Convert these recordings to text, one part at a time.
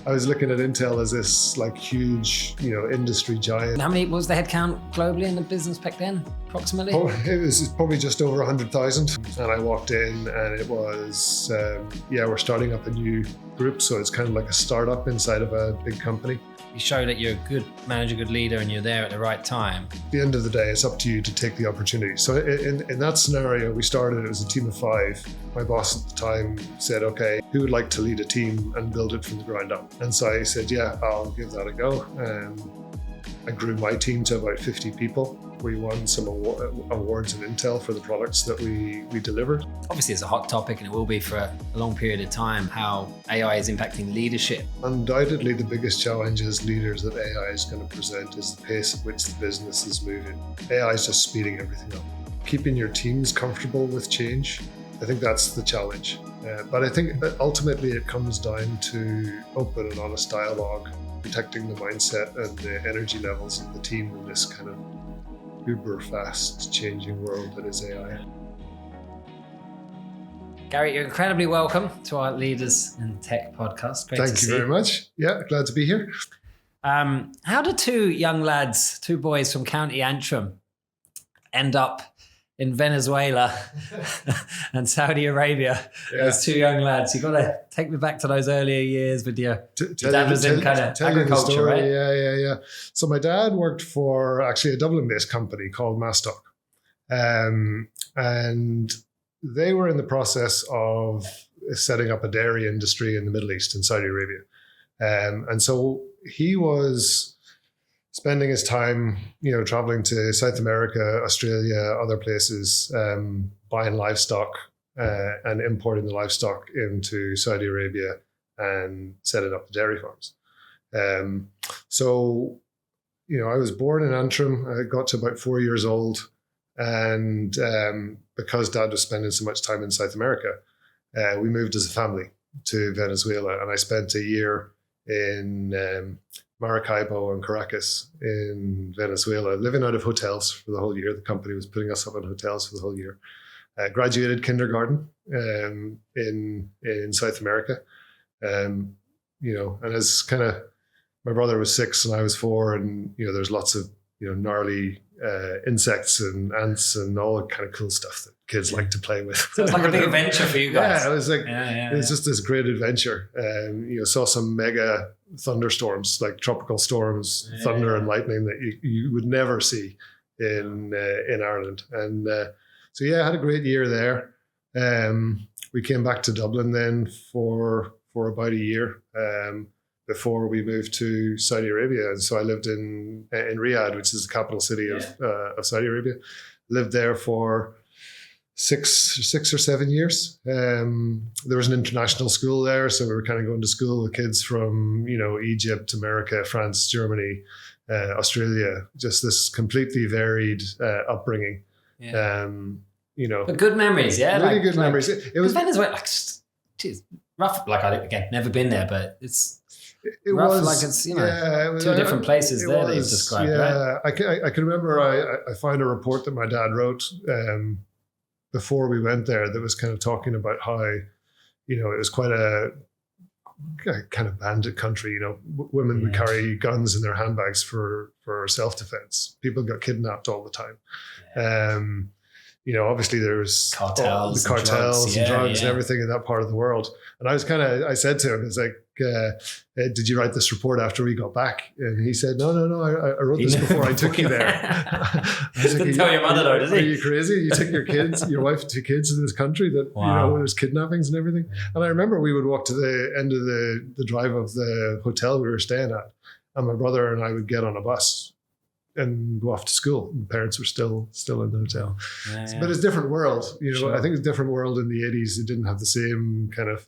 I was looking at Intel as this like huge, industry giant. How many was the headcount globally in the business back then, approximately? It was probably just over 100,000. And I walked in and it was, we're starting up a new group. So it's kind of like a startup inside of a big company. You show that you're a good manager, good leader, and you're there at the right time. At the end of the day, it's up to you to take the opportunity. So in that scenario, we started, it was a team of 5. My boss at the time said, okay, who would like to lead a team and build it from the ground up? And so I said, yeah, I'll give that a go. I grew my team to about 50 people. We won some awards in Intel for the products that we delivered. Obviously, it's a hot topic and it will be for a long period of time, how AI is impacting leadership. Undoubtedly, the biggest challenge as leaders that AI is going to present is the pace at which the business is moving. AI is just speeding everything up. Keeping your teams comfortable with change, I think that's the challenge. But I think that ultimately it comes down to open and honest dialogue, protecting the mindset and the energy levels of the team in this kind of uber fast changing world that is AI. Gary, you're incredibly welcome to our Leaders in Tech podcast. Great Thank you very much. Yeah, glad to be here. How do two young lads, two boys from County Antrim, end up in Venezuela and Saudi Arabia as two young lads? You got to take me back to those earlier years with your dad was in kind of agriculture, right? Yeah. So my dad worked for actually a Dublin-based company called Mastock. And they were in the process of setting up a dairy industry in the Middle East in Saudi Arabia. And so he was spending his time, traveling to South America, Australia, other places, buying livestock and importing the livestock into Saudi Arabia and setting up the dairy farms. So, I was born in Antrim. I got to about 4 years old. And because Dad was spending so much time in South America, we moved as a family to Venezuela. And I spent a year in Maracaibo and Caracas in Venezuela, living out of hotels for the whole year. The company was putting us up in hotels for the whole year. Graduated kindergarten in South America. And as kind of, my brother was 6 and I was 4, and, there's lots of, gnarly insects and ants and all that kind of cool stuff that kids like to play with. So it's like a big adventure for you guys. Yeah, it was like, it was just this great adventure. Saw some mega thunderstorms, like tropical storms, thunder and lightning that you would never see in Ireland. And I had a great year there. We came back to Dublin then for about a year before we moved to Saudi Arabia. And so I lived in Riyadh, which is the capital city of Saudi Arabia. Lived there for 6 or 7 years. There was an international school there, so we were kind of going to school with kids from Egypt, America, France, Germany, Australia. Just this completely varied upbringing. But good memories, yeah. Really good memories. It was Venezuela, rough. Like again, never been there, but it rough, was like it's it was, 2 different places there that you've described, right? I can remember I found a report that my dad wrote before we went there that was kind of talking about how it was quite a kind of bandit country. Women would carry guns in their handbags for self-defense. People got kidnapped all the time. Obviously there was cartels, the cartels and drugs and everything in that part of the world. And I said to him, it's like, did you write this report after we got back? And he said, no, I wrote this before I took you there. Didn't tell your mother though, does he? Are you crazy? You took your wife and 2 kids to this country that, there's kidnappings and everything. And I remember we would walk to the end of the drive of the hotel we were staying at. And my brother and I would get on a bus and go off to school. And parents were still in the hotel. But it's a different world. Sure. I think it's a different world in the 80s. It didn't have the same kind of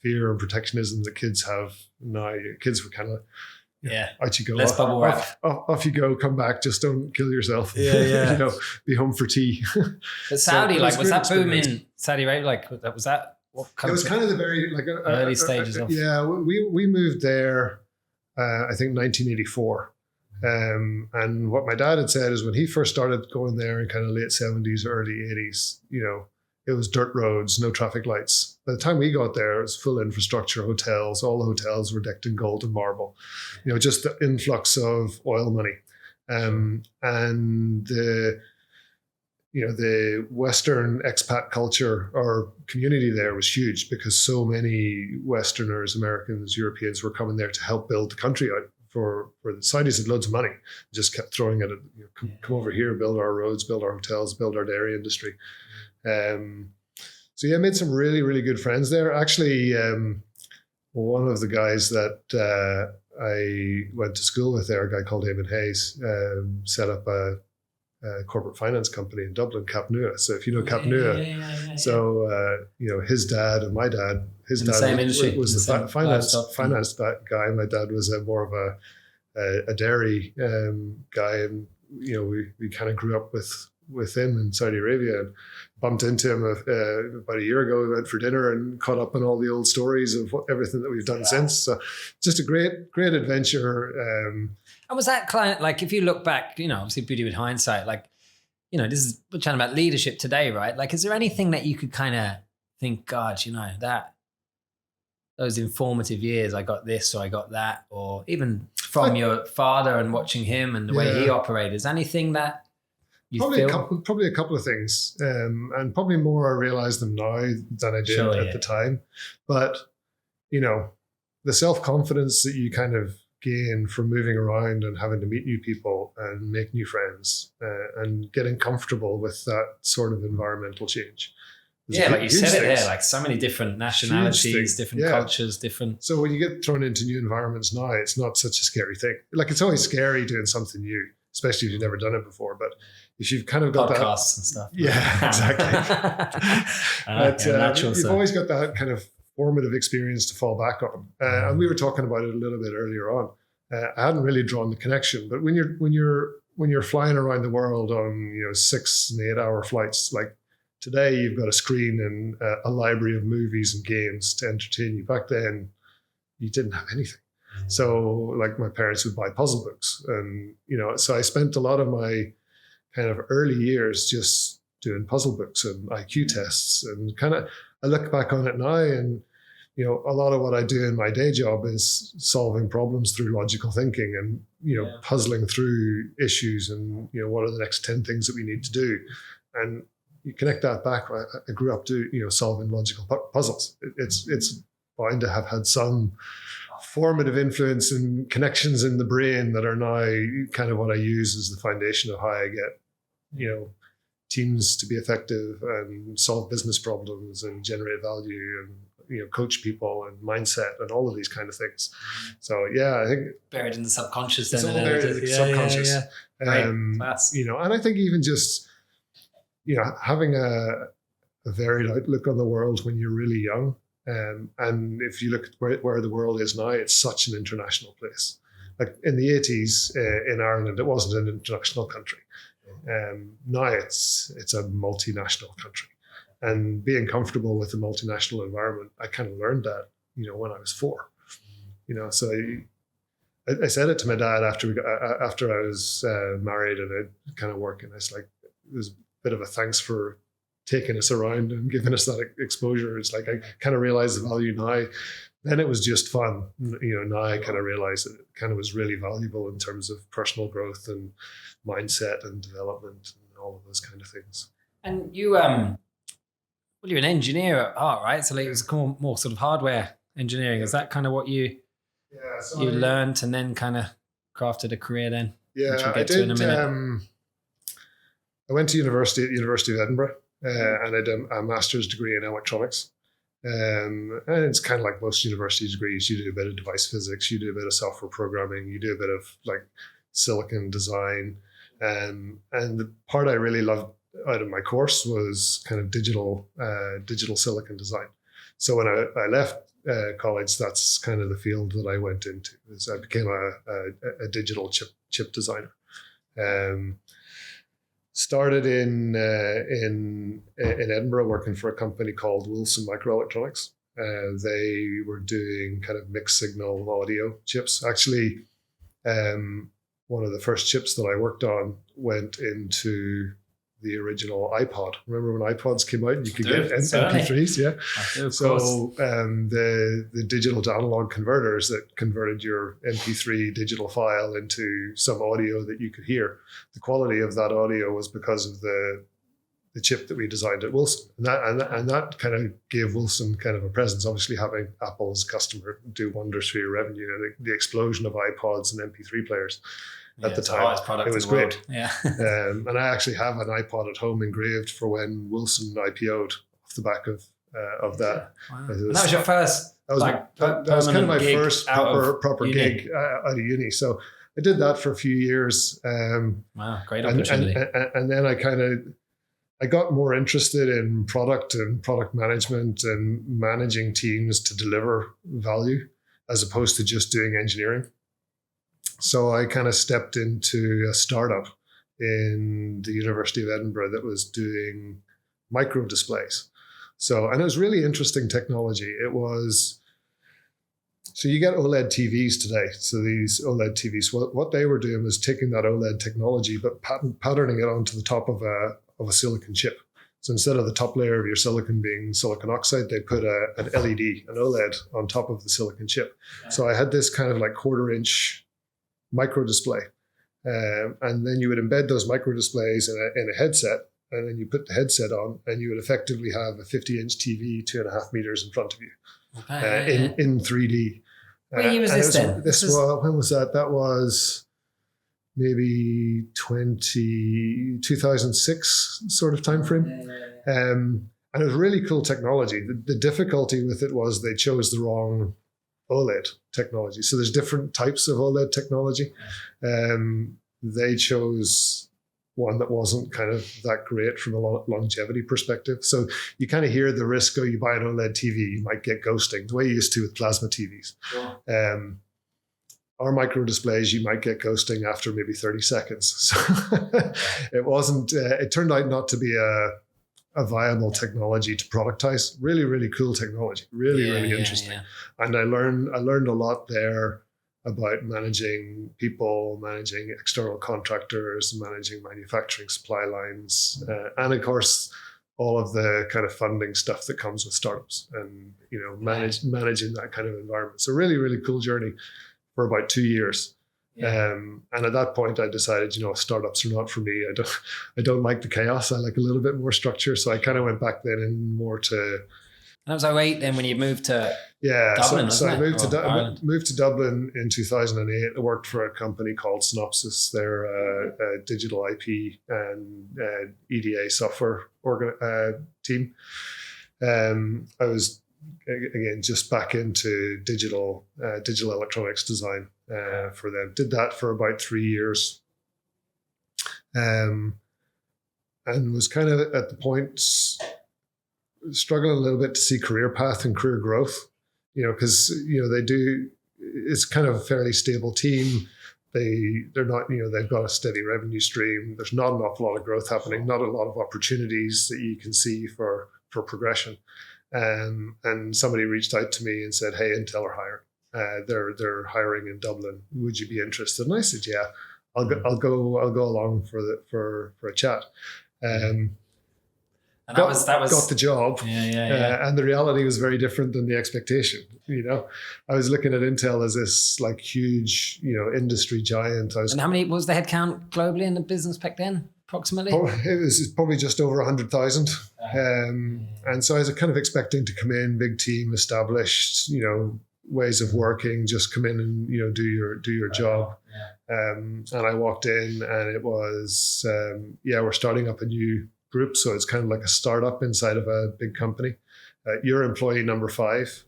fear and protectionism that kids have now. Kids were kind of, out you go. Let's bubble wrap. Off you go, come back, just don't kill yourself. Be home for tea. But Saudi, was that boom in Saudi Arabia? Was that what it was kind of the very early stages of? Yeah, we moved there, I think 1984. And what my dad had said is when he first started going there in kind of late 70s, early 80s, it was dirt roads, no traffic lights. By the time we got there, it was full infrastructure, hotels. All the hotels were decked in gold and marble. Just the influx of oil money, and the Western expat culture or community there was huge because so many Westerners, Americans, Europeans were coming there to help build the country out. For the Saudis had loads of money, just kept throwing it at, come over here, build our roads, build our hotels, build our dairy industry. So I made some really, really good friends there. Actually, one of the guys that I went to school with there, a guy called Eamon Hayes, set up a corporate finance company in Dublin, Capnua. So if you know Capnua, so his dad and my dad, his dad was the finance guy. My dad was my of a dairy guy, and we kind of grew up with him in Saudi Arabia, and bumped into him about a year ago. We went for dinner and caught up on all the old stories of everything that we've done since. So just a great adventure. And was that client, like, if you look back, obviously beauty with hindsight, like, this is, we're chatting about leadership today, right? Like, is there anything that you could kind of think, God, that those informative years, I got this or I got that, or even from your father and watching him and the way he operated, is anything that you feel? Probably a couple of things, and probably more I realize them now than I did at the time. But, the self-confidence that you kind of gain from moving around and having to meet new people and make new friends, and getting comfortable with that sort of environmental change. Like you said it there, like so many different nationalities, different cultures, different. So when you get thrown into new environments now, it's not such a scary thing. Like, it's always scary doing something new, especially if you've never done it before. But if you've kind of got podcasts and stuff. Yeah, exactly. But you've always got that kind of formative experience to fall back on. And we were talking about it a little bit earlier on. I hadn't really drawn the connection, but when you're flying around the world on 6 and 8 hour flights, like today you've got a screen and a library of movies and games to entertain you. Back then, you didn't have anything. So like my parents would buy puzzle books, and so I spent a lot of my kind of early years just doing puzzle books and IQ tests, and kind of I look back on it now, and a lot of what I do in my day job is solving problems through logical thinking and puzzling through issues, and what are the next 10 things that we need to do, and you connect that back. I grew up solving logical puzzles. It's bound to have had some formative influence and connections in the brain that are now kind of what I use as the foundation of how I get teams to be effective and solve business problems and generate value and coach people and mindset and all of these kind of things. So I think buried in the subconscious. It's all buried in the subconscious. And I think even just having a varied outlook on the world when you're really young. And if you look at where the world is now, it's such an international place. Like in the 80s in Ireland, it wasn't an international country. Now it's a multinational country. And being comfortable with the multinational environment, I kind of learned that, when I was 4. So I said it to my dad after I was married and I'd kind of working. I was like, it was a bit of a thanks for taking us around and giving us that exposure. It's like I kind of realized the value now. Then it was just fun. Now I kind of realized that it kind of was really valuable in terms of personal growth and mindset and development and all of those kind of things. And you, you're an engineer at heart, right? So it was more sort of hardware engineering. Is that kind of what you learned and then kind of crafted a career then? Yeah, which we'll get to in a minute. I went to University of Edinburgh and I did a master's degree in electronics. And it's kind of like most university degrees. You do a bit of device physics, you do a bit of software programming, you do a bit of like silicon design. And the part I really loved out of my course was kind of digital silicon design. So when I left college, that's kind of the field that I went into. I became a digital chip designer. Started in Edinburgh working for a company called Wilson Microelectronics. They were doing kind of mixed signal audio chips. Actually, one of the first chips that I worked on went into the original iPod. Remember when iPods came out and you could get certainly. MP3s? Yeah. Of So course. the digital to analog converters that converted your MP3 digital file into some audio that you could hear. The quality of that audio was because of the chip that we designed at Wilson, and that kind of gave Wilson kind of a presence. Obviously, having Apple as a customer do wonders for your revenue, and the explosion of iPods and MP3 players at the time, it was great. Yeah. And I actually have an iPod at home engraved for when Wilson IPO'd off the back of that. Wow. And that was your first. That was kind of my first proper uni. gig out of uni. So I did that for a few years. Wow, great opportunity. And then I got more interested in product and product management and managing teams to deliver value as opposed to just doing engineering. So I kind of stepped into a startup in the University of Edinburgh that was doing micro displays. And it was really interesting technology. So you get OLED TVs today. So these OLED TVs, what they were doing was taking that OLED technology, but patterning it onto the top of a silicon chip. So instead of the top layer of your silicon being silicon oxide, they put an LED, an OLED on top of the silicon chip. So I had this kind of like 1/4-inch micro display. And then you would embed those micro displays in a headset, and then you put the headset on, and you would effectively have a 50-inch TV 2.5 meters in front of you in 3D. What year was this then? When was that? That was maybe 2006 sort of time frame. And it was really cool technology. The difficulty with it was they chose the wrong OLED technology. So there's different types of OLED technology. They chose one that wasn't kind of that great from a longevity perspective. So you kind of hear the risk, you buy an OLED TV, you might get ghosting, the way you used to with plasma TVs. Sure. Our micro displays, you might get ghosting after maybe 30 seconds. So it wasn't, it turned out not to be a viable technology to productize. Really, really cool technology. Really interesting. Yeah. And I learned a lot there about managing people, managing external contractors, managing manufacturing supply lines, and of course, all of the kind of funding stuff that comes with startups and, managing that kind of environment. So really, really cool journey for about 2 years. Yeah. And at that point I decided, startups are not for me. I don't like the chaos. I like a little bit more structure. So I kind of went back then and more to... And that was 2008 then when you moved to Dublin, so I moved to Dublin in 2008. I worked for a company called Synopsys. They're a digital IP and EDA software team. I was again just back into digital electronics design for them. Did that for about 3 years, and was kind of at the point struggling a little bit to see career path and career growth. Because they do. It's kind of a fairly stable team. They're not, they've got a steady revenue stream. There's not an awful lot of growth happening. Not a lot of opportunities that you can see for progression. And somebody reached out to me and said, "Hey, Intel are hiring. They're hiring in Dublin. Would you be interested?" And I said, "Yeah, I'll go along for a chat." And that was got the job. Yeah. And the reality was very different than the expectation. I was looking at Intel as this like huge, industry giant. And how many was the headcount globally in the business back then? Approximately? It was probably just over 100,000. And so I was kind of expecting to come in, big team, established, ways of working, just come in and, do your job. Yeah. And I walked in and it was, we're starting up a new group. So it's kind of like a startup inside of a big company. You're employee number 5.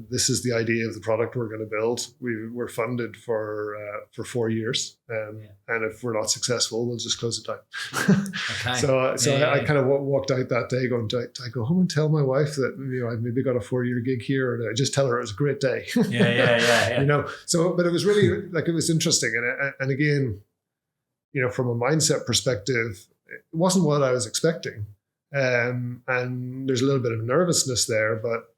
This is the idea of the product we're going to build. We're funded for 4 years, and if we're not successful, we'll just close it down. Okay. So I kind of walked out that day going, do I go home and tell my wife that I maybe got a 4-year gig here, or do I just tell her it was a great day? Yeah. So, but it was really it was interesting, and again, from a mindset perspective, it wasn't what I was expecting, and there's a little bit of nervousness there, but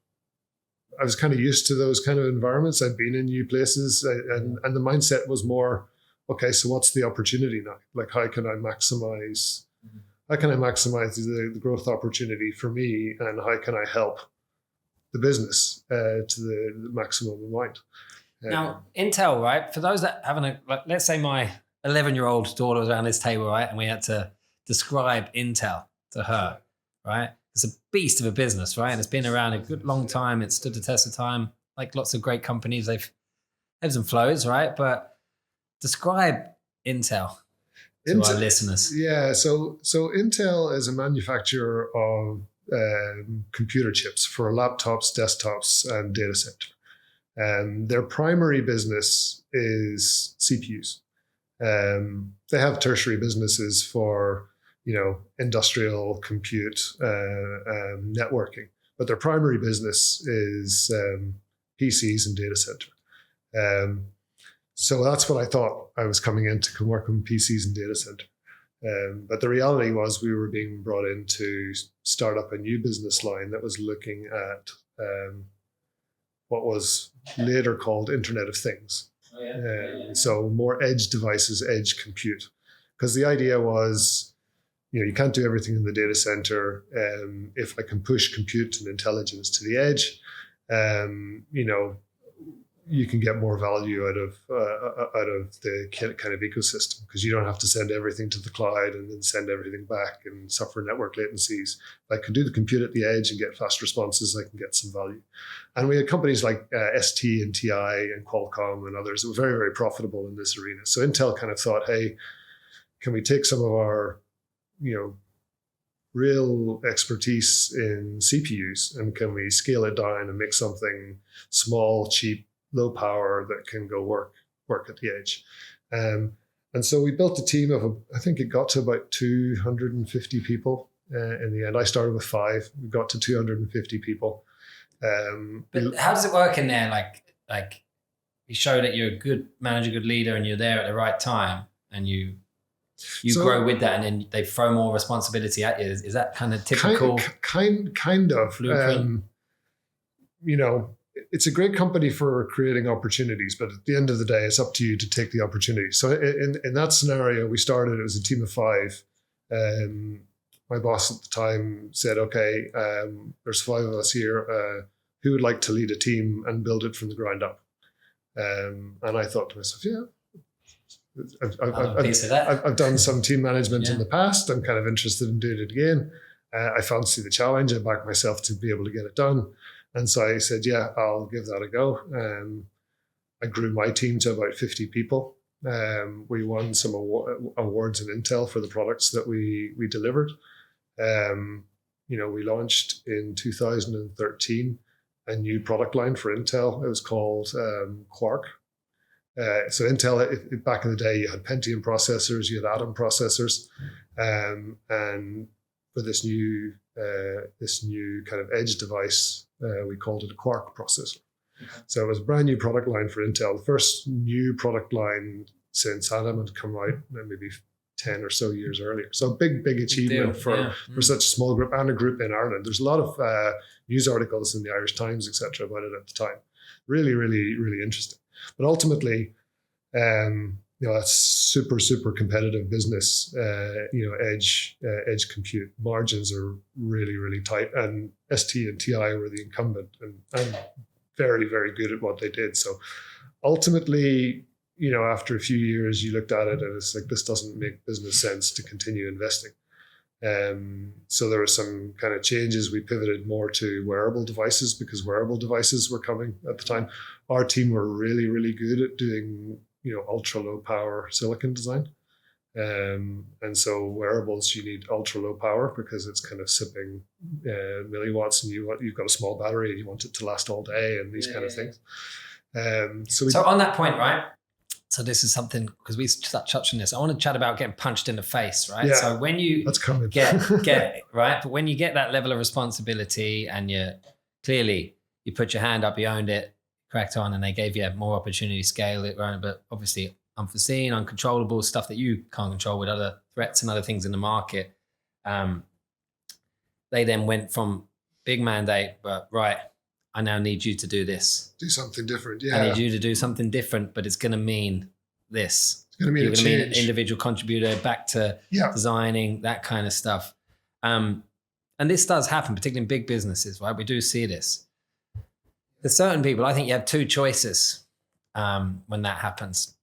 I was kind of used to those kind of environments. I'd been in new places, and the mindset was more, okay, so what's the opportunity now? Like, how can I maximize how can I maximize the growth opportunity for me, and how can I help the business to the maximum in mind. Now, Intel, right? For those that haven't, like, let's say my 11-year-old daughter was around this table, right? And we had to describe Intel to her, right? It's a beast of a business, right? And it's been around a good long time. It's stood the test of time. Like lots of great companies, they've ebbs and flows, right? But describe Intel to our listeners. Yeah, so Intel is a manufacturer of computer chips for laptops, desktops, and data center. Their primary business is CPUs. They have tertiary businesses for, industrial compute, networking, but their primary business is PCs and data center. So that's what I thought I was coming in to work on PCs and data center. But the reality was we were being brought in to start up a new business line that was looking at what was later called Internet of Things. So more edge devices, edge compute. Because the idea was, you can't do everything in the data center. If I can push compute and intelligence to the edge, you can get more value out of the kind of ecosystem, because you don't have to send everything to the cloud and then send everything back and suffer network latencies. If I can do the compute at the edge and get fast responses, I can get some value. And we had companies like ST and TI and Qualcomm and others that were very, very profitable in this arena. So Intel kind of thought, hey, can we take some of our, real expertise in CPUs, and can we scale it down and make something small, cheap, low power that can go work at the edge. And so we built a team of, I think it got to about 250 people in the end. I started with 5. We got to 250 people. But how does it work in there? Like you show that you're a good manager, good leader, and you're there at the right time, and you grow with that, and then they throw more responsibility at you. Is that kind of typical? Kind of. Blueprint? It's a great company for creating opportunities, but at the end of the day, it's up to you to take the opportunity. So in that scenario, we started, it was a team of 5. My boss at the time said, okay, there's 5 of us here. Who would like to lead a team and build it from the ground up? And I thought to myself, yeah, I've done some team management in the past. I'm kind of interested in doing it again. I fancy the challenge. I backed myself to be able to get it done. And so I said, yeah, I'll give that a go. I grew my team to about 50 people. We won some awards in Intel for the products that we delivered. We launched in 2013 a new product line for Intel. It was called Quark. So Intel, back in the day, you had Pentium processors, you had Atom processors, and for this new kind of edge device, we called it a Quark processor. So it was a brand new product line for Intel, the first new product line since Atom had come out maybe 10 or so years earlier. So big achievement for such a small group, and a group in Ireland. There's a lot of news articles in the Irish Times, etc., about it at the time. Really, really, really interesting. But ultimately, that's super competitive business. Edge compute margins are really, really tight, and ST and TI were the incumbent and very, very good at what they did. So ultimately, after a few years, you looked at it and it's like, this doesn't make business sense to continue investing. So there were some kind of changes. We pivoted more to wearable devices, because wearable devices were coming at the time. Our team were really, really good at doing, ultra low power silicon design. And so wearables, you need ultra low power because it's kind of sipping milliwatts, and you've got a small battery and you want it to last all day and these kind of things. So on that point, right? So this is something, because we touched on this. I want to chat about getting punched in the face, right? Yeah, so when you get right, but when you get that level of responsibility and you put your hand up, you owned it, cracked on, and they gave you more opportunity, scale it, right? But obviously unforeseen, uncontrollable stuff that you can't control with other threats and other things in the market. They then went from big mandate, but right, I now need you to do this. Do something different. Yeah. I need you to do something different, but it's going to mean this. It's going to mean You're a going to be an change. individual contributor back to designing, that kind of stuff. And this does happen, particularly in big businesses, right? We do see this. There's certain people, I think you have two choices when that happens.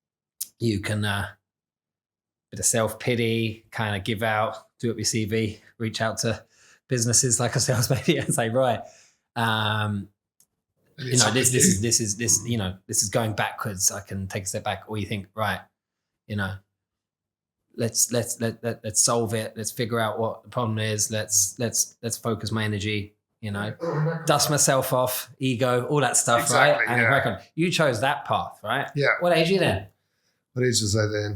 You can, bit of self-pity, kind of give out, do up your CV, reach out to businesses like ourselves maybe and say, right, this is going backwards. I can take a step back. Or you think, right, let's solve it. Let's figure out what the problem is. Let's focus my energy, dust myself off, ego, all that stuff, exactly, right? And work on. You chose that path, right? Yeah. What age are you then? What age was I then?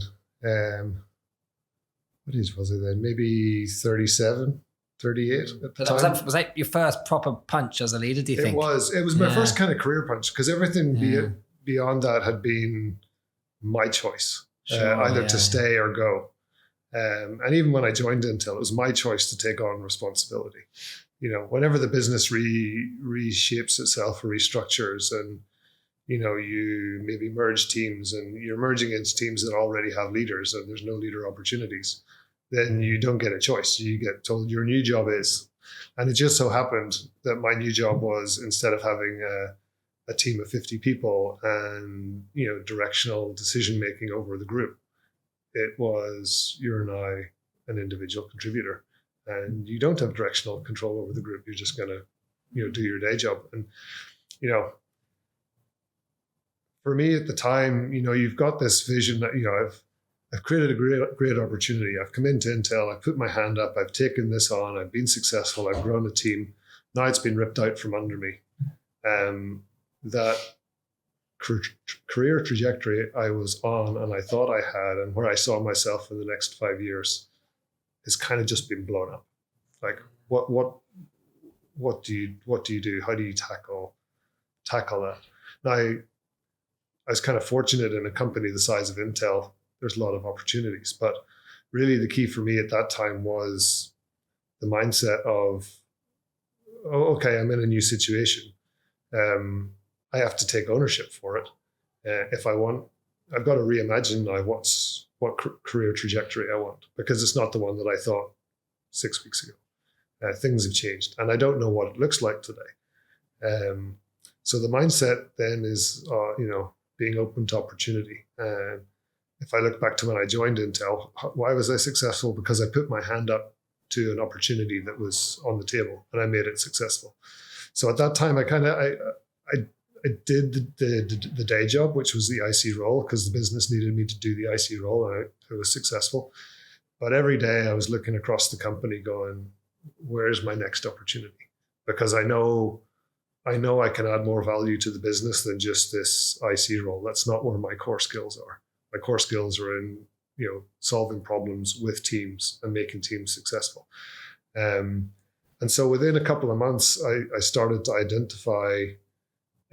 What age was I then? Maybe 37, 38 at the time. Was that your first proper punch as a leader, do you think? It was my first kind of career punch, because everything beyond that had been my choice, either to stay or go. And even when I joined Intel, it was my choice to take on responsibility. Whenever the business reshapes itself or restructures, and you maybe merge teams, and you're merging into teams that already have leaders and there's no leader opportunities, then you don't get a choice. You get told your new job is. And it just so happened that my new job was, instead of having a team of 50 people and directional decision making over the group, it was, you're now an individual contributor, and you don't have directional control over the group. You're just going to do your day job. And for me at the time, you've got this vision that I've created a great opportunity. I've come into Intel, I've put my hand up, I've taken this on, I've been successful, I've grown a team. Now it's been ripped out from under me. That career trajectory I was on and I thought I had, and where I saw myself in the next 5 years, has kind of just been blown up. Like, what do you do? How do you tackle that? Now, I was kind of fortunate in a company the size of Intel. There's a lot of opportunities, but really the key for me at that time was the mindset of, oh, okay, I'm in a new situation. I have to take ownership for it. If I want, I've got to reimagine now what career trajectory I want, because it's not the one that I thought 6 weeks ago. Things have changed, and I don't know what it looks like today. So the mindset then is, being open to opportunity. And if I look back to when I joined Intel, why was I successful? Because I put my hand up to an opportunity that was on the table, and I made it successful. So at that time, I did the day job, which was the IC role, because the business needed me to do the IC role, and I was successful. But every day I was looking across the company going, where's my next opportunity? Because I know I can add more value to the business than just this IC role. That's not where my core skills are. My core skills are in, solving problems with teams and making teams successful. And so within a couple of months, I started to identify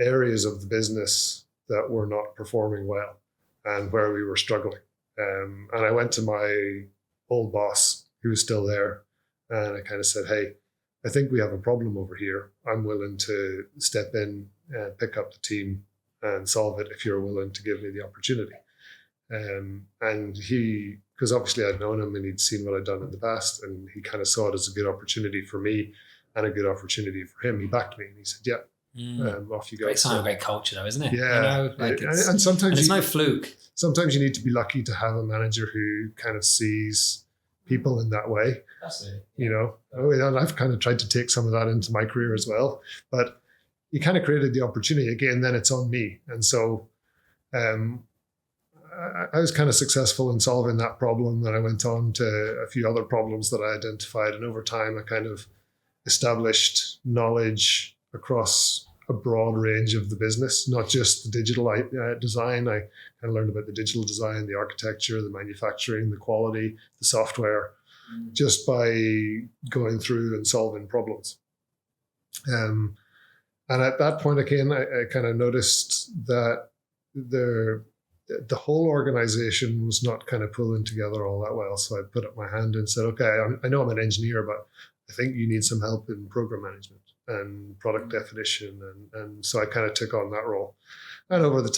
areas of the business that were not performing well and where we were struggling. And I went to my old boss, who was still there, and I kind of said, hey, I think we have a problem over here. I'm willing to step in and pick up the team and solve it if you're willing to give me the opportunity. And he, because obviously I'd known him and he'd seen what I'd done in the past, and he kind of saw it as a good opportunity for me and a good opportunity for him. He backed me and he said, yeah, off you go. Great sign of great culture though, isn't it? Yeah. And sometimes it's no fluke. Sometimes you need to be lucky to have a manager who kind of sees people in that way. That's it. And I've kind of tried to take some of that into my career as well, but you kind of created the opportunity again, then it's on me. And so I was kind of successful in solving that problem. Then I went on to a few other problems that I identified. And over time, I kind of established knowledge across a broad range of the business, not just the digital design. I kind of learned about the digital design, the architecture, the manufacturing, the quality, the software, just by going through and solving problems. And at that point, again, I kind of noticed that the whole organization was not kind of pulling together all that well. So I put up my hand and said, okay, I know I'm an engineer, but I think you need some help in program management and product definition. And so I kind of took on that role. And over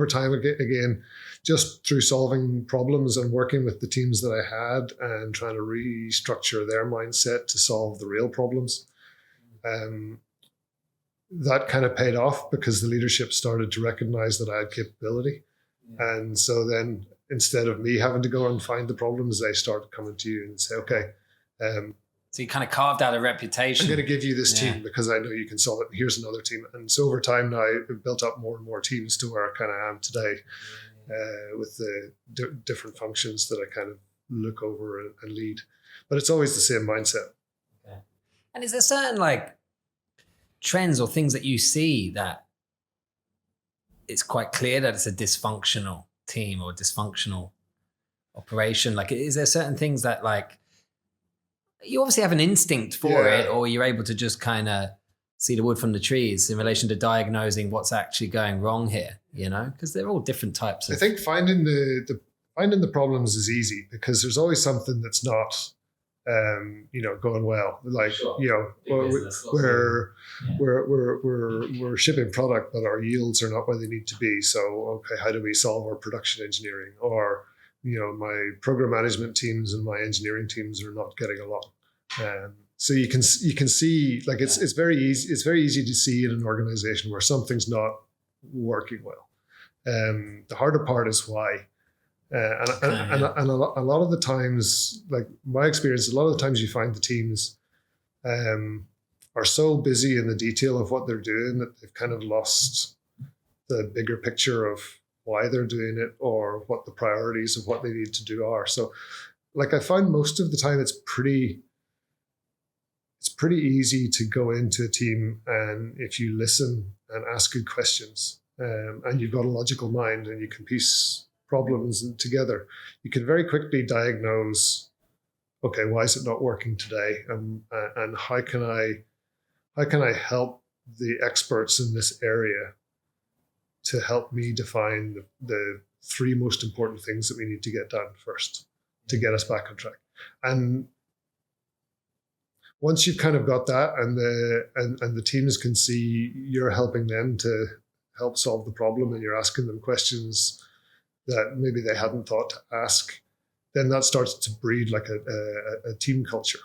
time, again, just through solving problems and working with the teams that I had and trying to restructure their mindset to solve the real problems, that kind of paid off because the leadership started to recognize that I had capability. Yeah. And so then instead of me having to go and find the problems, they started coming to you and say, okay. So you kind of carved out a reputation. I'm going to give you this team because I know you can solve it. Here's another team. And so over time now, I've built up more and more teams to where I kind of am today with the different functions that I kind of look over and lead. But it's always the same mindset. Okay. And is there certain like trends or things that you see that it's quite clear that it's a dysfunctional team or dysfunctional operation? Like, is there certain things that like you obviously have an instinct for it, or you're able to just kind of see the wood from the trees in relation to diagnosing what's actually going wrong here, you know, because they're all different types of... I think finding the problems is easy because there's always something that's not going well. Like, we're shipping product, but our yields are not where they need to be. So, okay, how do we solve our production engineering? Or, my program management teams and my engineering teams are not getting along. So you can see, like, it's very easy. It's very easy to see in an organization where something's not working well. The harder part is why. And a lot of the times, like my experience, a lot of the times you find the teams are so busy in the detail of what they're doing that they've kind of lost the bigger picture of why they're doing it or what the priorities of what they need to do are. So, like, I find most of the time it's pretty easy to go into a team, and if you listen and ask good questions, and you've got a logical mind and you can piece problems together, you can very quickly diagnose, okay, why is it not working today, and how can I help the experts in this area to help me define the three most important things that we need to get done first to get us back on track. And once you've kind of got that, and the teams can see you're helping them to help solve the problem, and you're asking them questions that maybe they hadn't thought to ask, then that starts to breed like a team culture.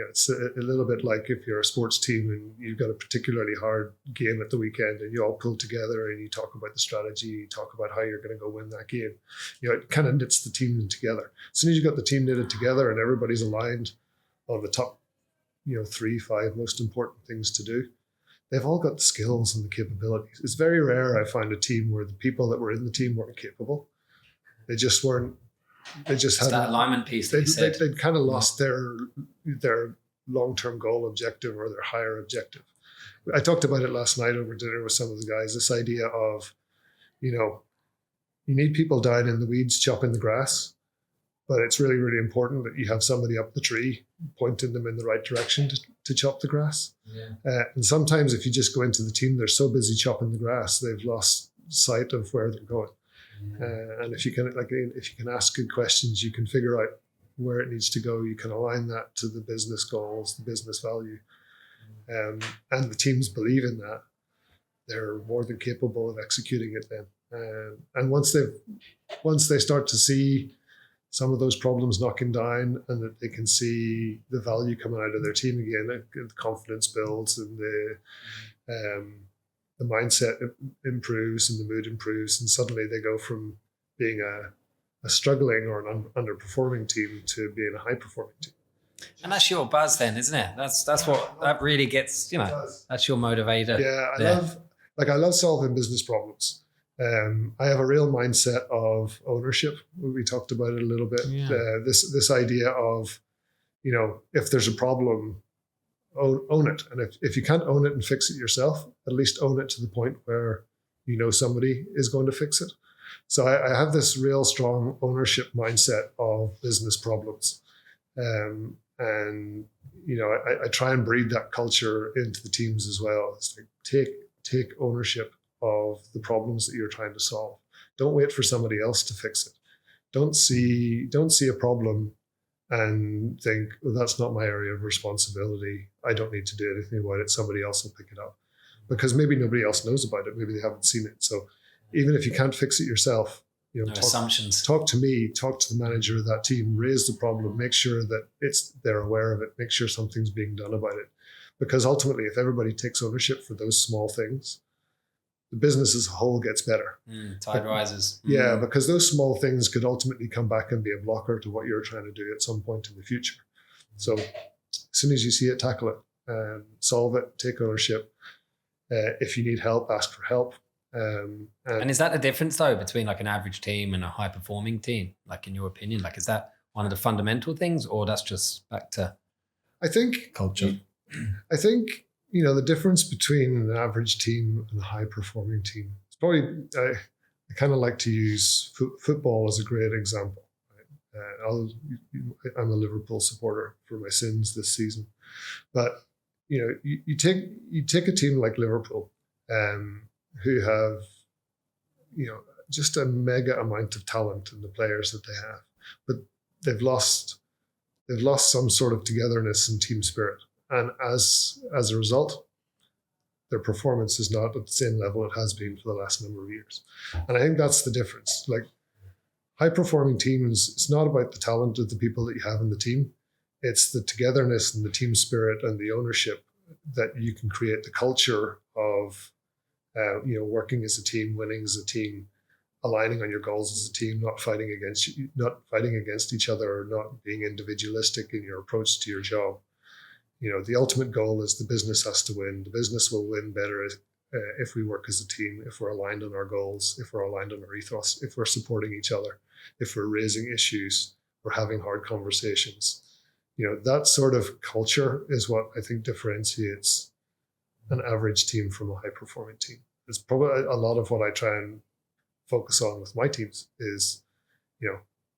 It's a little bit like if you're a sports team and you've got a particularly hard game at the weekend and you all pull together and you talk about the strategy, you talk about how you're going to go win that game. It kind of knits the team together. As soon as you've got the team knitted together and everybody's aligned on the top, 3-5 most important things to do, they've all got the skills and the capabilities. It's very rare I find a team where the people that were in the team weren't capable. They just weren't. They just had that alignment piece. They'd kind of lost their long-term goal objective or their higher objective. I talked about it last night over dinner with some of the guys. This idea of, you need people down in the weeds chopping the grass, but it's really, really important that you have somebody up the tree pointing them in the right direction to chop the grass. Yeah. And sometimes if you just go into the team, they're so busy chopping the grass, they've lost sight of where they're going. And if you can ask good questions, you can figure out where it needs to go. You can align that to the business goals, the business value, and the teams believe in that. They're more than capable of executing it then. And once they start to see some of those problems knocking down, and that they can see the value coming out of their team again, the confidence builds, and the mindset improves and the mood improves, and suddenly they go from being a struggling or an underperforming team to being a high-performing team. And that's your buzz then, isn't it? That's what that really gets, that's your motivator. Yeah, I love solving business problems. I have a real mindset of ownership. We talked about it a little bit. Yeah. This idea of, if there's a problem, own it. And if you can't own it and fix it yourself, at least own it to the point where somebody is going to fix it. So I have this real strong ownership mindset of business problems. And I try and breed that culture into the teams as well. It's like take ownership of the problems that you're trying to solve. Don't wait for somebody else to fix it. Don't see a problem and think, well, that's not my area of responsibility. I don't need to do anything about it. Somebody else will pick it up, because maybe nobody else knows about it. Maybe they haven't seen it. So even if you can't fix it yourself, No assumptions. Talk to me, talk to the manager of that team, raise the problem, make sure that they're aware of it, make sure something's being done about it. Because ultimately, if everybody takes ownership for those small things, the business as a whole gets better. Tide rises. Yeah, because those small things could ultimately come back and be a blocker to what you're trying to do at some point in the future. So as soon as you see it, tackle it, solve it, take ownership. If you need help, ask for help. And is that the difference though between like an average team and a high performing team? Like in your opinion, like is that one of the fundamental things, or that's just back to I think culture? I think the difference between an average team and a high performing team. It's probably I kind of like to use football as a great example. Right? I'm a Liverpool supporter for my sins this season, but you take a team like Liverpool. Who have, just a mega amount of talent in the players that they have, but they've lost some sort of togetherness and team spirit, and as a result, their performance is not at the same level it has been for the last number of years. And I think that's the difference. Like high performing teams, it's not about the talent of the people that you have in the team; it's the togetherness and the team spirit and the ownership that you can create, the culture of. Working as a team, winning as a team, aligning on your goals as a team, not fighting against each other, or not being individualistic in your approach to your job. The ultimate goal is the business has to win. The business will win better if we work as a team, if we're aligned on our goals, if we're aligned on our ethos, if we're supporting each other, if we're raising issues, we're having hard conversations. That sort of culture is what I think differentiates an average team from a high performing team. It's probably a lot of what I try and focus on with my teams is,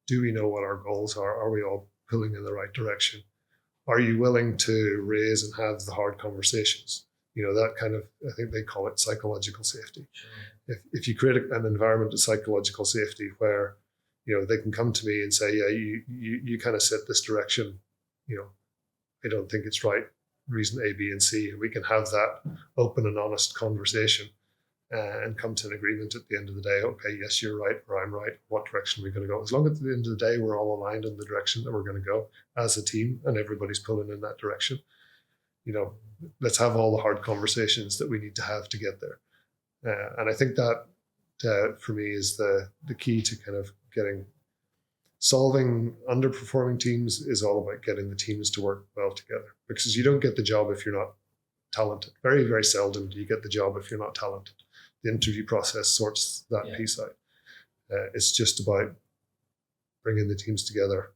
do we know what our goals are? Are we all pulling in the right direction? Are you willing to raise and have the hard conversations? That kind of, I think they call it psychological safety. Sure. If you create an environment of psychological safety where, they can come to me and say, yeah, you kind of set this direction, I don't think it's right. Reason A, B, and C, and we can have that open and honest conversation and come to an agreement at the end of the day. Okay, yes, you're right, or I'm right. What direction are we going to go? As long as at the end of the day we're all aligned in the direction that we're going to go as a team, and everybody's pulling in that direction. Let's have all the hard conversations that we need to have to get there. And I think that for me is the key to kind of solving underperforming teams is all about getting the teams to work well together, because you don't get the job if you're not talented. Very, very seldom do you get the job if you're not talented. The interview process sorts that piece out. It's just about bringing the teams together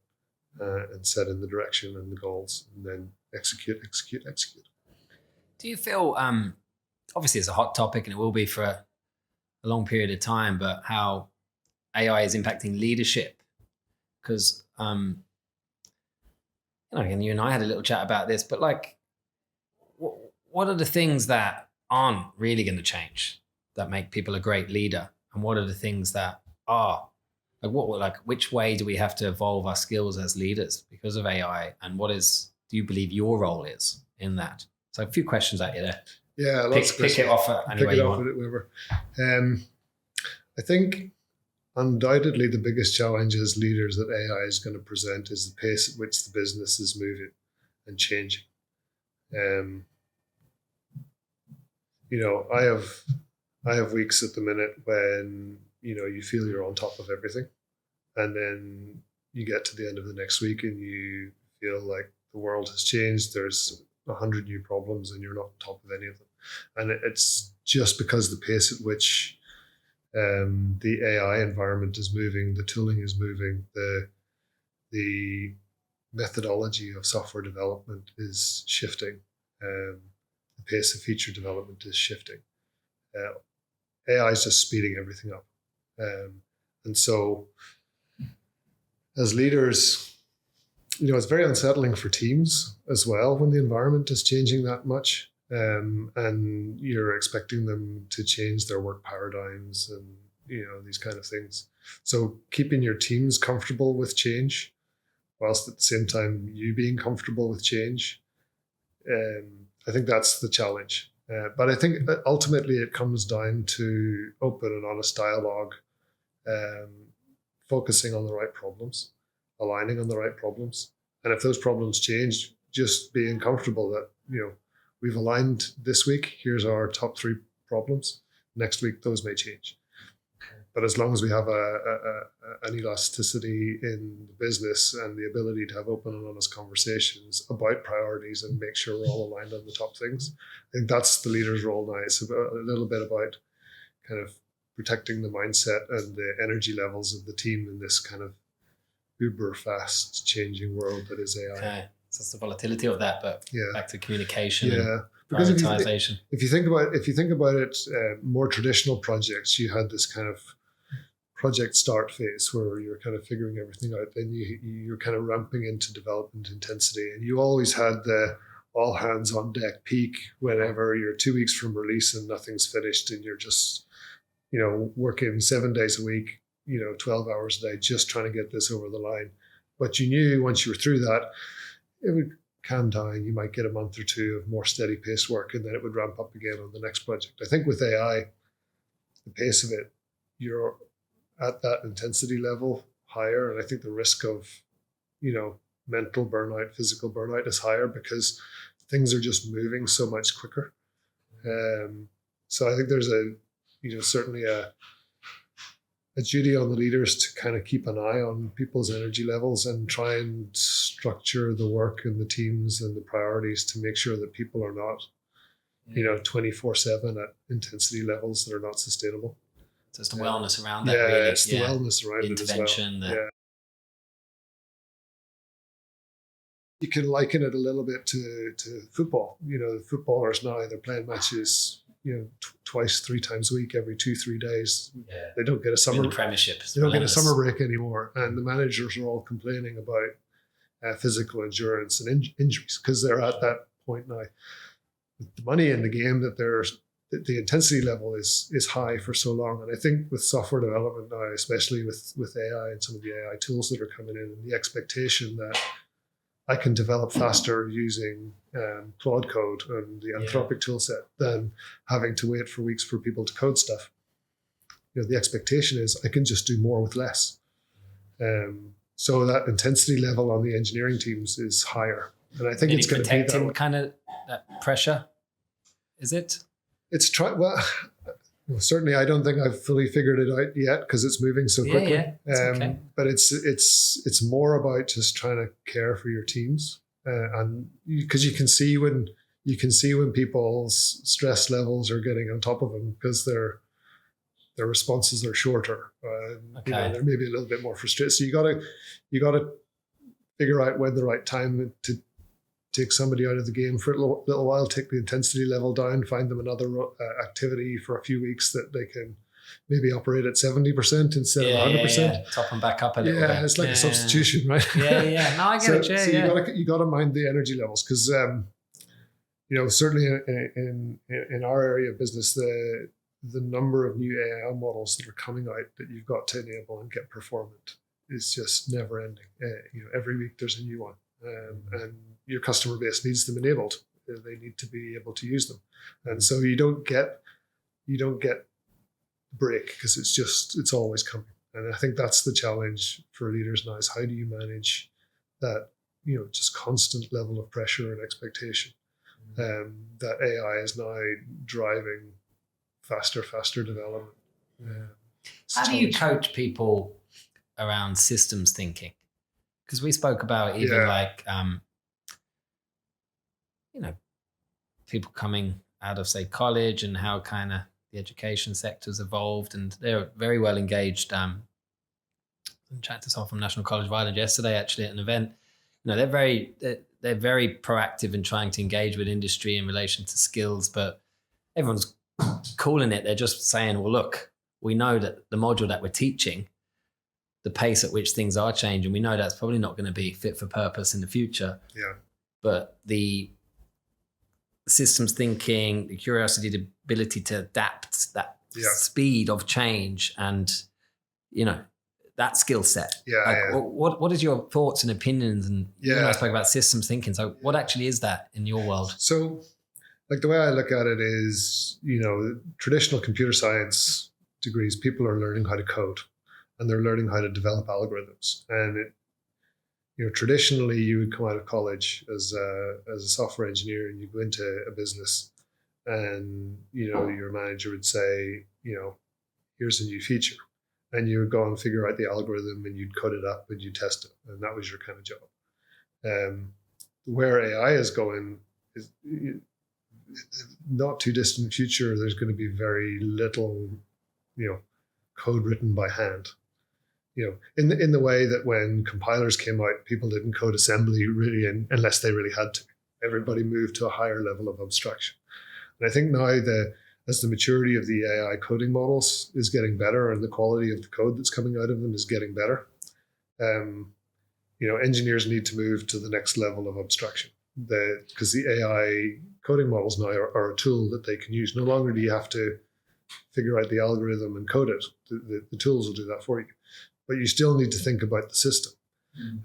and setting the direction and the goals, and then execute. Do you feel, obviously it's a hot topic and it will be for a long period of time, but how AI is impacting leadership? Because, again, you and I had a little chat about this, but like, what are the things that aren't really going to change that make people a great leader? And what are the things that are? Which way do we have to evolve our skills as leaders because of AI? And do you believe your role is in that? So a few questions out there. Yeah, pick it off any way you want. I think undoubtedly the biggest challenge as leaders that AI is going to present is the pace at which the business is moving and changing. I have weeks at the minute when, you feel you're on top of everything. And then you get to the end of the next week and you feel like the world has changed. There's 100 new problems and you're not on top of any of them. And it's just because the pace at which the AI environment is moving, the tooling is moving, the methodology of software development is shifting. The pace of feature development is shifting. AI is just speeding everything up. And so as leaders, it's very unsettling for teams as well when the environment is changing that much. And you're expecting them to change their work paradigms and, these kind of things. So keeping your teams comfortable with change, whilst at the same time you being comfortable with change, I think that's the challenge. But I think that ultimately it comes down to open and honest dialogue, focusing on the right problems, aligning on the right problems. And if those problems change, just being comfortable that, we've aligned this week, here's our top 3 problems. Next week, those may change. But as long as we have an elasticity in the business and the ability to have open and honest conversations about priorities and make sure we're all aligned on the top things, I think that's the leader's role now. It's a little bit about kind of protecting the mindset and the energy levels of the team in this kind of uber fast changing world that is AI. Okay. So it's the volatility of that, but back to communication and because prioritization. If you think about it, more traditional projects, you had this kind of project start phase where you're kind of figuring everything out. Then you're kind of ramping into development intensity, and you always had the all hands on deck peak whenever you're 2 weeks from release and nothing's finished, and you're just working 7 days a week, 12 hours a day, just trying to get this over the line. But you knew once you were through that, it would calm down. You might get a month or 2 of more steady pace work, and then it would ramp up again on the next project. I think with AI, the pace of it, you're at that intensity level higher, and I think the risk of mental burnout, physical burnout is higher because things are just moving so much quicker. So I think there's certainly a duty on the leaders to kind of keep an eye on people's energy levels and try and structure the work and the teams and the priorities to make sure that people are not 24/7 at intensity levels that are not sustainable. So it's the wellness around that. Yeah, really. It's the wellness around intervention. It as well. You can liken it a little bit to football. The footballers now, they're playing matches, twice, 3 times a week, every 2-3 days. Yeah. They don't get a summer premiership. They don't get a summer break anymore, and the managers are all complaining about physical endurance and injuries because they're at that point now. The money in the game that the intensity level is high for so long, and I think with software development now, especially with AI and some of the AI tools that are coming in, and the expectation that I can develop faster using Claude code and the Anthropic toolset than having to wait for weeks for people to code stuff. The expectation is I can just do more with less. So that intensity level on the engineering teams is higher, and I think really it's going to be that kind of that pressure. Is it? It's certainly I don't think I've fully figured it out yet because it's moving so quickly. Okay. But it's more about just trying to care for your teams, and because you can see when people's stress levels are getting on top of them because their responses are shorter. They're maybe a little bit more frustrated. So you gotta figure out when the right time to take somebody out of the game for a little while, take the intensity level down, find them another activity for a few weeks that they can maybe operate at 70% instead of 100%. Yeah. Top them back up a little bit. Yeah, it's like a substitution, right? Yeah. No, I get it. So you got to mind the energy levels because, certainly in our area of business, the number of new AI models that are coming out that you've got to enable and get performant is just never ending. Every week there's a new one. And your customer base needs them enabled. They need to be able to use them, and so you don't get break because it's always coming. And I think that's the challenge for leaders now: is how do you manage that just constant level of pressure and expectation that AI is now driving faster development. How do you coach people around systems thinking? Because we spoke about even people coming out of, say, college and how kind of the education sector's evolved, and they're very well engaged. I chatted to someone from National College of Ireland yesterday, actually, at an event. They're very proactive in trying to engage with industry in relation to skills, but everyone's calling it. They're just saying, well, look, we know that the module that we're teaching, the pace at which things are changing, we know that's probably not going to be fit for purpose in the future. Yeah. But the systems thinking, the curiosity, the ability to adapt, that speed of change, and that skill set. What is your thoughts and opinions? And you and I spoke about systems thinking. So what actually is that in your world? So like the way I look at it is, traditional computer science degrees, people are learning how to code and they're learning how to develop algorithms. And traditionally you would come out of college as a software engineer and you go into a business and, your manager would say, here's a new feature. And you would go and figure out the algorithm and you'd code it up and you'd test it. And that was your kind of job. Where AI is going is not too distant future. There's going to be very little, code written by hand. In the way that when compilers came out, people didn't code assembly really unless they really had to. Everybody moved to a higher level of abstraction. And I think now as the maturity of the AI coding models is getting better and the quality of the code that's coming out of them is getting better, engineers need to move to the next level of abstraction. Because the AI coding models now are a tool that they can use. No longer do you have to figure out the algorithm and code it. The tools will do that for you. But you still need to think about the system.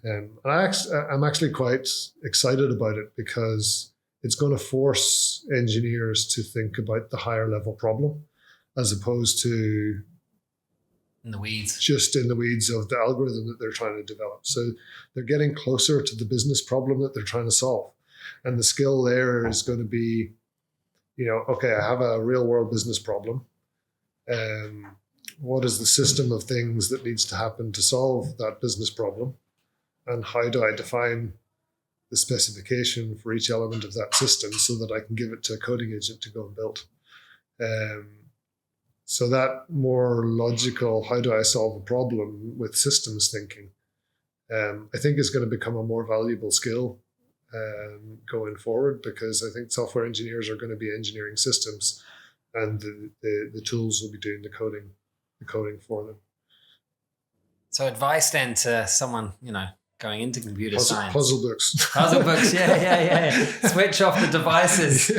And I'm actually quite excited about it because it's going to force engineers to think about the higher level problem as opposed to just in the weeds of the algorithm that they're trying to develop. So they're getting closer to the business problem that they're trying to solve. And the skill there is going to be, okay, I have a real world business problem. What is the system of things that needs to happen to solve that business problem? And how do I define the specification for each element of that system so that I can give it to a coding agent to go and build? So that more logical, how do I solve a problem with systems thinking, I think is going to become a more valuable skill going forward, because I think software engineers are going to be engineering systems and the tools will be doing the coding for them. So advice then to someone, going into computer science. Puzzle books. Puzzle books, yeah. Switch off the devices,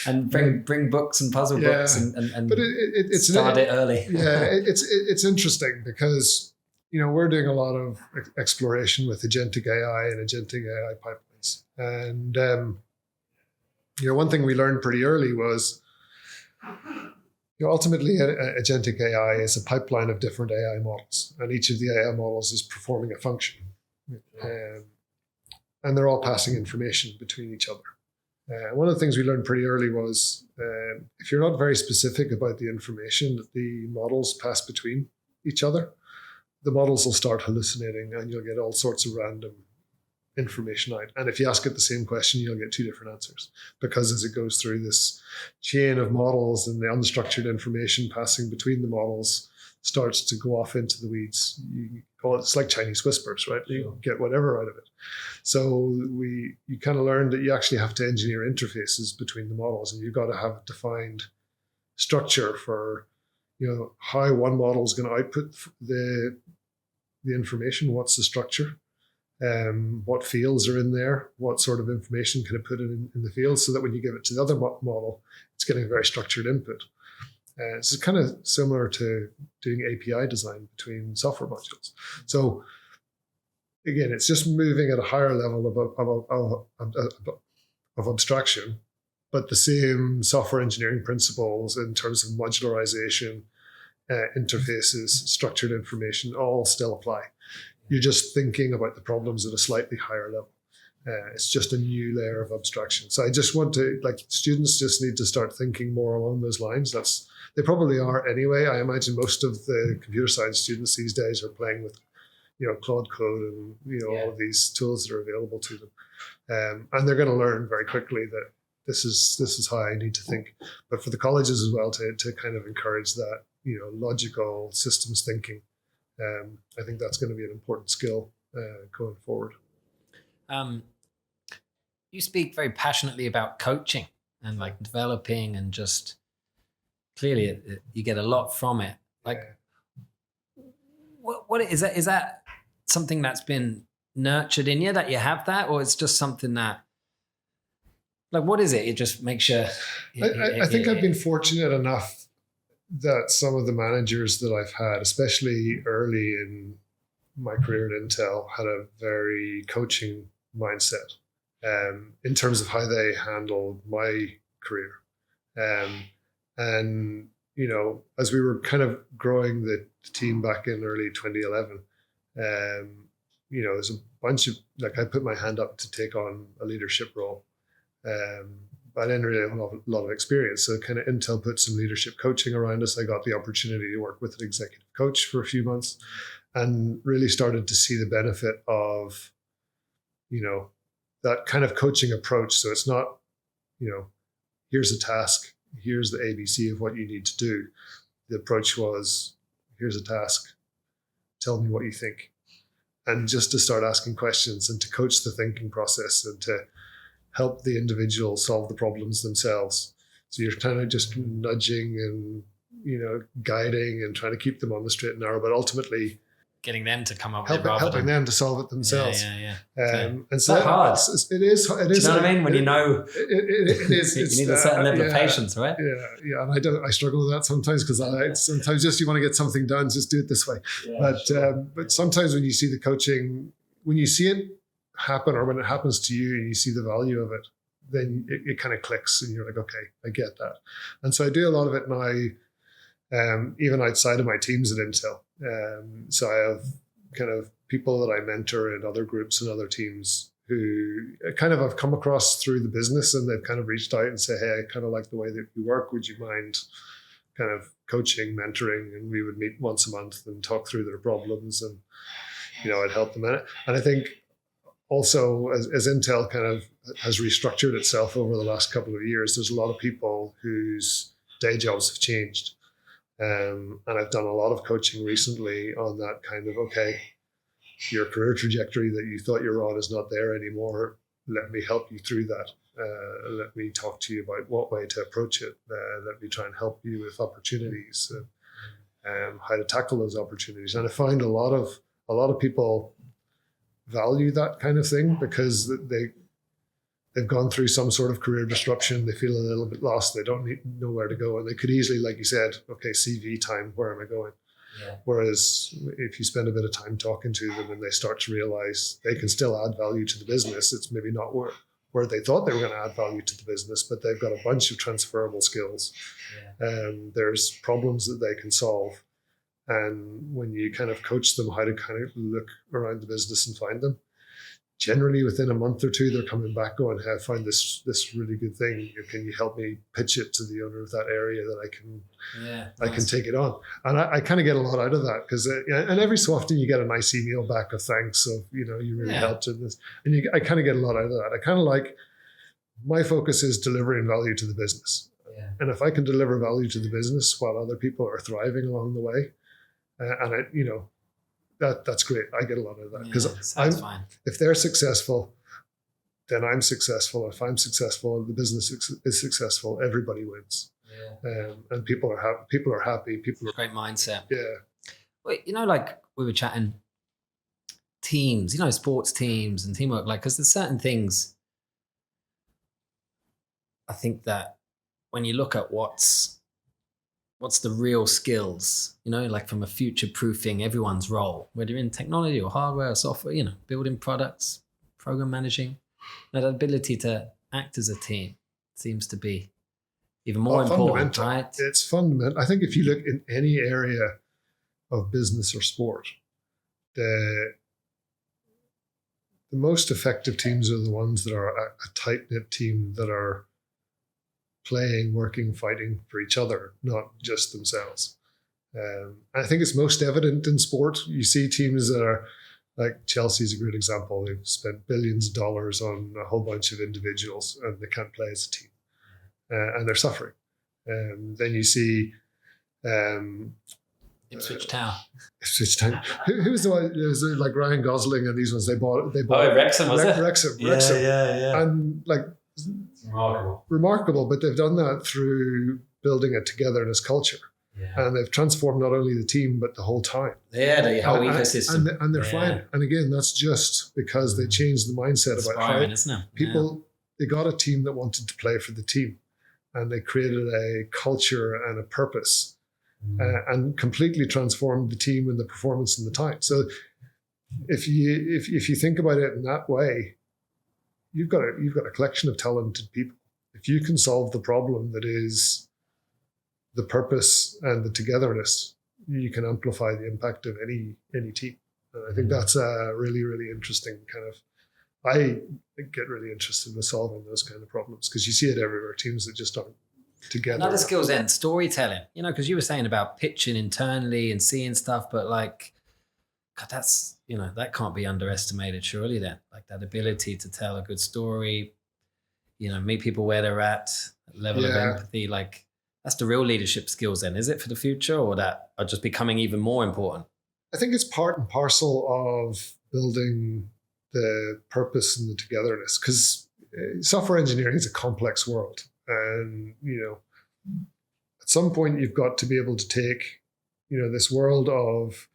and bring books and puzzle books and but it's start it early. Yeah, it's interesting because, we're doing a lot of exploration with agentic AI and agentic AI pipelines. And, one thing we learned pretty early was, ultimately, agentic AI is a pipeline of different AI models, and each of the AI models is performing a function. And they're all passing information between each other. One of the things we learned pretty early was if you're not very specific about the information that the models pass between each other, the models will start hallucinating and you'll get all sorts of random information out. And if you ask it the same question, you'll get two different answers, because as it goes through this chain of models and the unstructured information passing between the models starts to go off into the weeds. It's like Chinese whispers, right? You get whatever out of it. So you kind of learned that you actually have to engineer interfaces between the models, and you've got to have a defined structure for how one model is going to output the information. What's the structure? What fields are in there? What sort of information can it put in the fields so that when you give it to the other model, it's getting a very structured input. It's kind of similar to doing API design between software modules. So again, it's just moving at a higher level of abstraction, but the same software engineering principles in terms of modularization, interfaces, structured information, all still apply. You're just thinking about the problems at a slightly higher level. It's just a new layer of abstraction. So I just want to, students just need to start thinking more along those lines. They probably are anyway. I imagine most of the computer science students these days are playing with, Claude Code and, all of these tools that are available to them. And they're going to learn very quickly that this is how I need to think. But for the colleges as well to kind of encourage that, logical systems thinking. I think that's going to be an important skill going forward. You speak very passionately about coaching and developing, and just clearly you get a lot from it. What is that? Is that something that's been nurtured in you, that you have that, or it's just something that, what is it? It just makes you. I think I've been fortunate enough that some of the managers that I've had, especially early in my career at Intel, had a very coaching mindset. in terms of how they handled my career. And, as we were kind of growing the team back in early 2011, there's a bunch of, I put my hand up to take on a leadership role. But I didn't really have a lot of experience. So kind of Intel put some leadership coaching around us. I got the opportunity to work with an executive coach for a few months and really started to see the benefit of, that kind of coaching approach. So it's not, here's a task, here's the ABC of what you need to do. The approach was, here's a task, tell me what you think. And just to start asking questions and to coach the thinking process and to help the individual solve the problems themselves. So you're kind of just nudging and, guiding and trying to keep them on the straight and narrow, but ultimately getting them to come up with helping them to solve it themselves. Yeah. And so hard. It is. Do you know what I mean? When it is. You need a certain level of patience, right? Yeah. And I struggle with that sometimes because sometimes just you want to get something done, just do it this way. Yeah, but sometimes when you see the coaching, when you see it happen or when it happens to you and you see the value of it, then it kind of clicks and you're like, okay, I get that. And so I do a lot of it now, even outside of my teams at Intel. So I have kind of people that I mentor in other groups and other teams who kind of I've come across through the business, and they've kind of reached out and say, hey, I kind of like the way that you work. Would you mind kind of coaching, mentoring? And we would meet once a month and talk through their problems, and I'd help them in it. And I think also as Intel kind of has restructured itself over the last couple of years, there's a lot of people whose day jobs have changed. And I've done a lot of coaching recently on that kind of, okay, your career trajectory that you thought you were on is not there anymore. Let me help you through that. Let me talk to you about what way to approach it. Let me try and help you with opportunities and how to tackle those opportunities. And I find a lot of people value that kind of thing because they've gone through some sort of career disruption. They feel a little bit lost. They don't know where to go. And they could easily, like you said, okay, CV time, where am I going? Yeah. Whereas if you spend a bit of time talking to them and they start to realize they can still add value to the business, it's maybe not where they thought they were going to add value to the business, but they've got a bunch of transferable skills. Yeah. There's problems that they can solve. And when you kind of coach them how to kind of look around the business and find them, generally within a month or two, they're coming back going, hey, I found this really good thing. Can you help me pitch it to the owner of that area that I can take it on? And I kind of get a lot out of that because, and every so often you get a nice email back of thanks of, you really helped in this. And I kind of get a lot out of that. I kind of like, my focus is delivering value to the business. Yeah. And if I can deliver value to the business while other people are thriving along the way, that's great. I get a lot of that because if they're successful, then I'm successful. If I'm successful, the business is successful. Everybody wins, and people are happy. People are great mindset. Yeah. Well, like we were chatting, teams. Sports teams and teamwork. Because there's certain things. I think that when you look at what's the real skills, like from a future-proofing everyone's role, whether in technology or hardware or software, building products, program managing, that ability to act as a team seems to be even more important, right? It's fundamental. I think if you look in any area of business or sport, the most effective teams are the ones that are a tight-knit team that are playing, working, fighting for each other, not just themselves. I think it's most evident in sport. You see teams that are like Chelsea's a great example. They've spent billions of dollars on a whole bunch of individuals and they can't play as a team, and they're suffering. Then you see Ipswich Town. Who was the one? It was like Ryan Gosling and these ones. They bought. Wrexham, was it? Wrexham. Yeah. And like. Remarkable, but they've done that through building a togetherness culture. Yeah. And they've transformed not only the team, but the whole time. Yeah, the whole ecosystem. And they're fine. And again, that's just because they changed the mindset about how isn't it? People, they got a team that wanted to play for the team. And they created a culture and a purpose and completely transformed the team and the performance and the time. So if you think about it in that way, you've got a collection of talented people. If you can solve the problem that is the purpose and the togetherness, you can amplify the impact of any team. And I think that's a really, really interesting kind of, I get really interested in solving those kind of problems because you see it everywhere, teams that just aren't together. Another skill then, storytelling, because you were saying about pitching internally and seeing stuff, but like, God, that's, that can't be underestimated surely then, like that ability to tell a good story, meet people where they're at, level of empathy, like that's the real leadership skills then, is it, for the future, or that are just becoming even more important? I think it's part and parcel of building the purpose and the togetherness, because software engineering is a complex world. And, at some point you've got to be able to take, this world of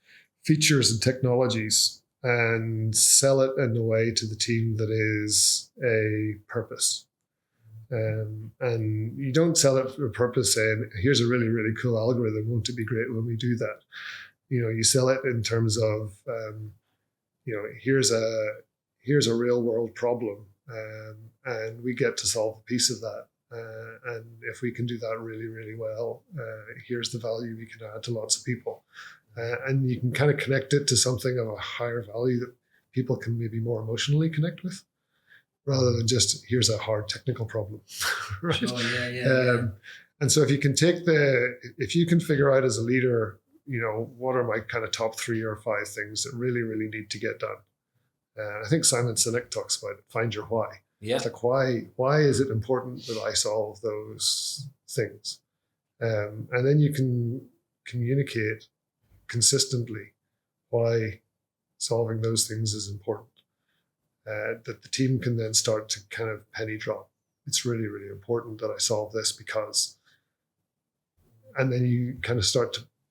features and technologies and sell it in a way to the team that is a purpose. And you don't sell it for a purpose saying, here's a really, really cool algorithm. Won't it be great when we do that? You sell it in terms of, here's a real world problem, and we get to solve a piece of that. And if we can do that really, really well, here's the value we can add to lots of people. And you can kind of connect it to something of a higher value that people can maybe more emotionally connect with, rather than just, here's a hard technical problem. Right? Sure, yeah. And so if you can figure out as a leader, what are my kind of top 3 or 5 things that really, really need to get done? I think Simon Sinek talks about it, find your why. Yeah. It's like, why is it important that I solve those things? And then you can communicate consistently why solving those things is important. That the team can then start to kind of penny drop. It's really, really important that I solve this because, and then you kind of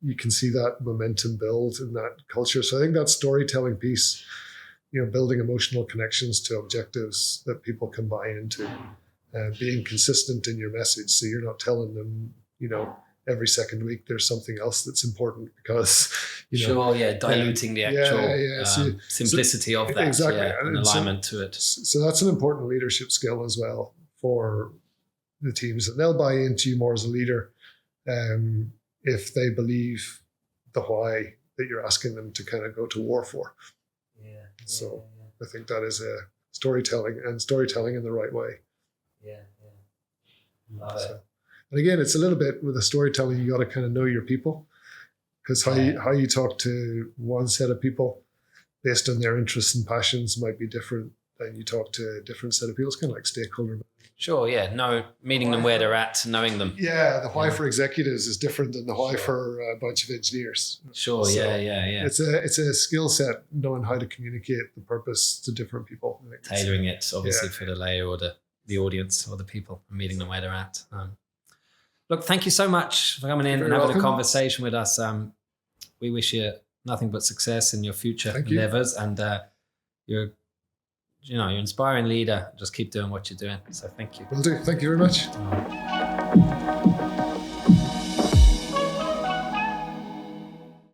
you can see that momentum build in that culture. So I think that storytelling piece, building emotional connections to objectives that people can buy into, being consistent in your message. So you're not telling them, every second week there's something else that's important because, diluting the actual simplicity of that, exactly, and alignment to it. So that's an important leadership skill as well for the teams, and they'll buy into you more as a leader if they believe the why that you're asking them to kind of go to war for. So I think that is a storytelling in the right way. Love it. And again, it's a little bit with the storytelling, you got to kind of know your people, because how you talk to one set of people based on their interests and passions might be different than you talk to a different set of people. It's kind of like stakeholder. Sure, meeting them where they're at, knowing them. Yeah, the why for executives is different than the why for a bunch of engineers. Sure, so It's a skill set, knowing how to communicate the purpose to different people. Tailoring it, obviously, for the layer or the audience or the people, and meeting them where they're at. Look, thank you so much for coming in and having a conversation with us. We wish you nothing but success in your future endeavors, and you're an inspiring leader. Just keep doing what you're doing. So thank you. Will do. Thank you very much.